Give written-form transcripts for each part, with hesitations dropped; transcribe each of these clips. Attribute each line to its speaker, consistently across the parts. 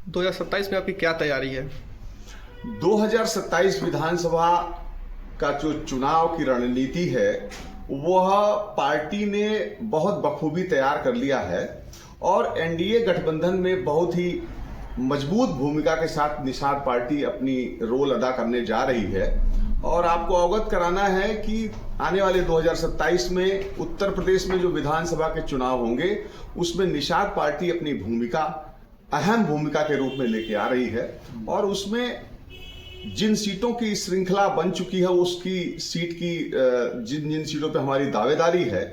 Speaker 1: 2027 में आपकी क्या तैयारी है?
Speaker 2: 2027 विधानसभा का जो चुनाव की रणनीति है वह पार्टी ने बहुत बखूबी तैयार कर लिया है और एनडीए गठबंधन में बहुत ही मजबूत भूमिका के साथ निषाद पार्टी अपनी रोल अदा करने जा रही है। और आपको अवगत कराना है कि आने वाले 2027 में उत्तर प्रदेश में जो विधानसभा के चुनाव होंगे उसमें निषाद पार्टी अपनी भूमिका अहम भूमिका के रूप में लेके आ रही है और उसमें जिन सीटों की श्रृंखला बन चुकी है उसकी सीट की जिन जिन सीटों पे हमारी दावेदारी है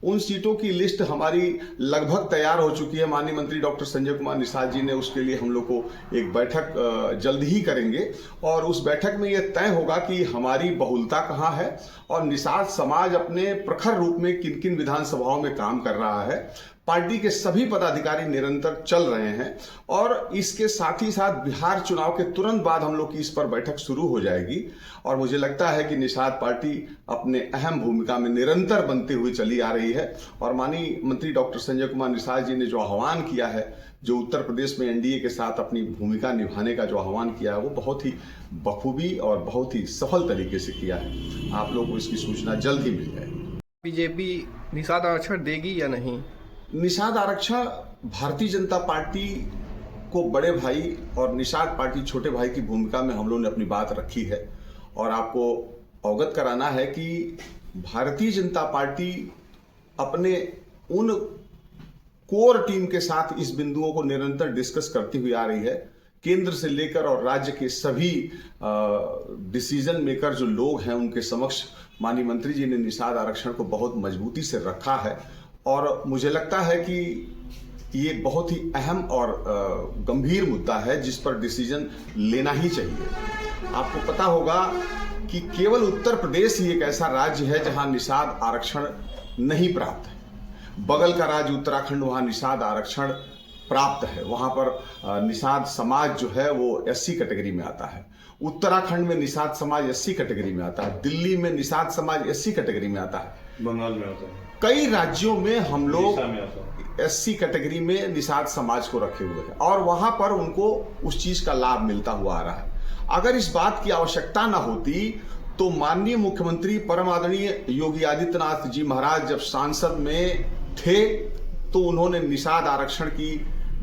Speaker 2: उन सीटों की लिस्ट हमारी लगभग तैयार हो चुकी है। माननीय मंत्री डॉक्टर संजय कुमार निषाद जी ने उसके लिए हम लोग को एक बैठक जल्द ही करेंगे और उस बैठक में यह तय होगा कि हमारी बहुलता कहाँ है और निषाद समाज अपने प्रखर रूप में किन किन विधानसभाओं में काम कर रहा है। पार्टी के सभी पदाधिकारी निरंतर चल रहे हैं और इसके साथ ही साथ बिहार चुनाव के तुरंत बाद हम लोग की इस पर बैठक शुरू हो जाएगी और मुझे लगता है कि निषाद पार्टी अपने अहम भूमिका में निरंतर बनते हुए चली आ रही है। और माननीय मंत्री डॉक्टर संजय कुमार निषाद जी ने जो आह्वान किया है, जो उत्तर प्रदेश में एनडीए के साथ अपनी भूमिका निभाने का जो आह्वान किया है वो बहुत ही बखूबी और बहुत ही सफल तरीके से किया है। आप लोगों को इसकी सूचना जल्द ही मिल जाएगी।
Speaker 1: बीजेपी निषाद आरक्षण देगी या नहीं?
Speaker 2: निषाद आरक्षण भारतीय जनता पार्टी को बड़े भाई और निषाद पार्टी छोटे भाई की भूमिका में हम लोगों ने अपनी बात रखी है और आपको अवगत कराना है कि भारतीय जनता पार्टी अपने उन कोर टीम के साथ इस बिंदुओं को निरंतर डिस्कस करती हुई आ रही है। केंद्र से लेकर और राज्य के सभी डिसीजन मेकर जो लोग हैं उनके समक्ष माननीय मंत्री जी ने निषाद आरक्षण को बहुत मजबूती से रखा है और मुझे लगता है कि ये बहुत ही अहम और गंभीर मुद्दा है जिस पर डिसीजन लेना ही चाहिए। आपको पता होगा कि केवल उत्तर प्रदेश ही एक ऐसा राज्य है जहां निषाद आरक्षण नहीं प्राप्त है। बगल का राज्य उत्तराखंड, वहां निषाद आरक्षण प्राप्त है। वहां पर निषाद समाज जो है वो एससी कैटेगरी में आता है। उत्तराखंड में निषाद समाज एससी कैटेगरी में आता है। दिल्ली में निषाद समाज एससी कैटेगरी में आता है।
Speaker 3: बंगाल में आता है।
Speaker 2: कई राज्यों में हम लोग एससी कैटेगरी में निषाद समाज को रखे हुए हैं और वहां पर उनको उस चीज का लाभ मिलता हुआ आ रहा है। अगर इस बात की आवश्यकता ना होती तो माननीय मुख्यमंत्री परम आदरणीय योगी आदित्यनाथ जी महाराज जब सांसद में थे तो उन्होंने निषाद आरक्षण की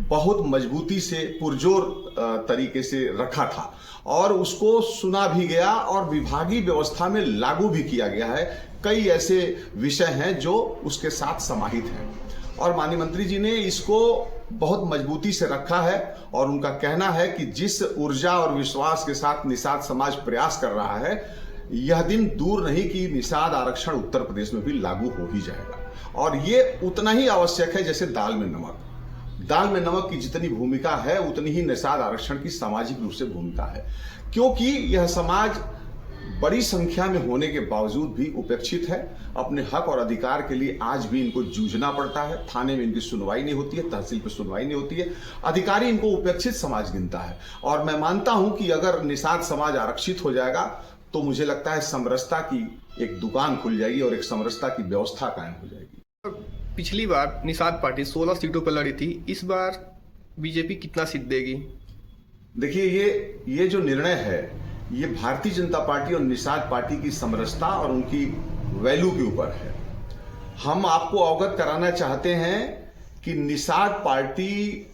Speaker 2: बहुत मजबूती से पुरजोर तरीके से रखा था और उसको सुना भी गया और विभागीय व्यवस्था में लागू भी किया गया है। कई ऐसे विषय हैं जो उसके साथ समाहित हैं और माननीय मंत्री जी ने इसको बहुत मजबूती से रखा है और उनका कहना है कि जिस ऊर्जा और विश्वास के साथ निषाद समाज प्रयास कर रहा है, यह दिन दूर नहीं कि निषाद आरक्षण उत्तर प्रदेश में भी लागू हो ही जाएगा और ये उतना ही आवश्यक है जैसे दाल में नमक। दाल में नमक की जितनी भूमिका है उतनी ही निषाद आरक्षण की सामाजिक रूप से भूमिका है, क्योंकि यह समाज बड़ी संख्या में होने के बावजूद भी उपेक्षित है। अपने हक और अधिकार के लिए आज भी इनको जूझना पड़ता है। थाने में इनकी सुनवाई नहीं होती है, तहसील पे सुनवाई नहीं होती है, अधिकारी इनको उपेक्षित समाज गिनता है। और मैं मानता हूं कि अगर निषाद समाज आरक्षित हो जाएगा तो मुझे लगता है समरसता की एक दुकान खुल जाएगी और एक समरसता की व्यवस्था कायम हो जाएगी।
Speaker 1: पिछली बार निषाद पार्टी 16 सीटों पर लड़ी थी, इस बार बीजेपी कितना सीट देगी?
Speaker 2: देखिए, ये जो निर्णय है ये भारतीय जनता पार्टी और निषाद पार्टी की समरसता और उनकी वैल्यू के ऊपर है। हम आपको अवगत कराना चाहते हैं कि निषाद पार्टी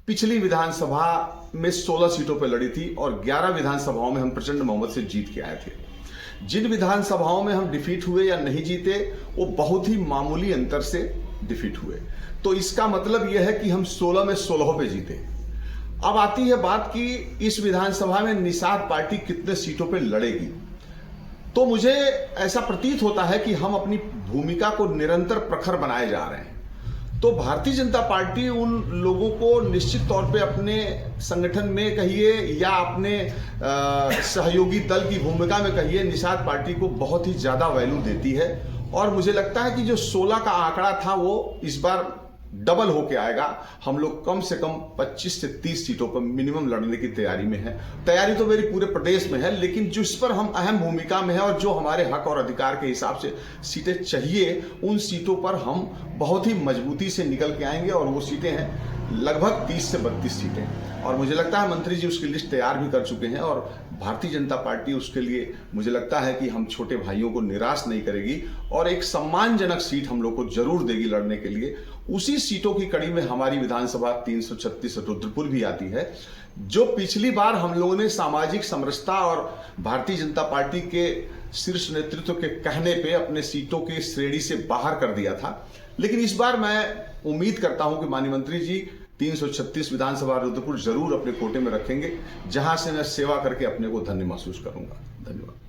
Speaker 2: पिछली विधानसभा में 16 सीटों पर लड़ी थी और 11 विधानसभाओं में हम प्रचंड बहुमत से जीत के आए थे। जिन विधानसभाओं में हम डिफीट हुए या नहीं जीते वो बहुत ही मामूली अंतर से डिफीट हुए, तो इसका मतलब यह है कि हम 16 में 16 पे जीते। अब आती है बात कि इस विधानसभा में निषाद पार्टी कितने सीटों पे लड़ेगी, तो मुझे ऐसा प्रतीत होता है कि हम अपनी भूमिका को निरंतर प्रखर बनाए जा रहे हैं। तो भारतीय जनता पार्टी उन लोगों को निश्चित तौर पे अपने संगठन में कहिए या अपने सहयोगी दल की भूमिका में कहिए, निषाद पार्टी को बहुत ही ज्यादा वैल्यू देती है और मुझे लगता है कि जो 16 का आंकड़ा था वो इस बार डबल होके आएगा। हम लोग कम से कम 25 से 30 सीटों पर मिनिमम लड़ने की तैयारी में है। तैयारी तो मेरी पूरे प्रदेश में है, लेकिन जिस पर हम अहम भूमिका में है और जो हमारे हक और अधिकार के हिसाब से सीटें चाहिए उन सीटों पर हम बहुत ही मजबूती से निकल के आएंगे और वो सीटें हैं लगभग 30 से 32 सीटें, और मुझे लगता है मंत्री जी उसकी लिस्ट तैयार भी कर चुके हैं और भारतीय जनता पार्टी उसके लिए मुझे लगता है कि हम छोटे भाइयों को निराश नहीं करेगी और एक सम्मानजनक सीट हम लोग को जरूर देगी लड़ने के लिए। उसी सीटों की कड़ी में हमारी विधानसभा 336 रुद्रपुर भी आती है, जो पिछली बार हम लोगों ने सामाजिक समरसता और भारतीय जनता पार्टी के शीर्ष नेतृत्व के कहने पे अपने सीटों की श्रेणी से बाहर कर दिया था। लेकिन इस बार मैं उम्मीद करता हूं कि माननीय मंत्री जी 336 विधानसभा रुद्रपुर जरूर अपने कोटे में रखेंगे, जहां से मैं सेवा करके अपने को धन्य महसूस करूंगा। धन्यवाद।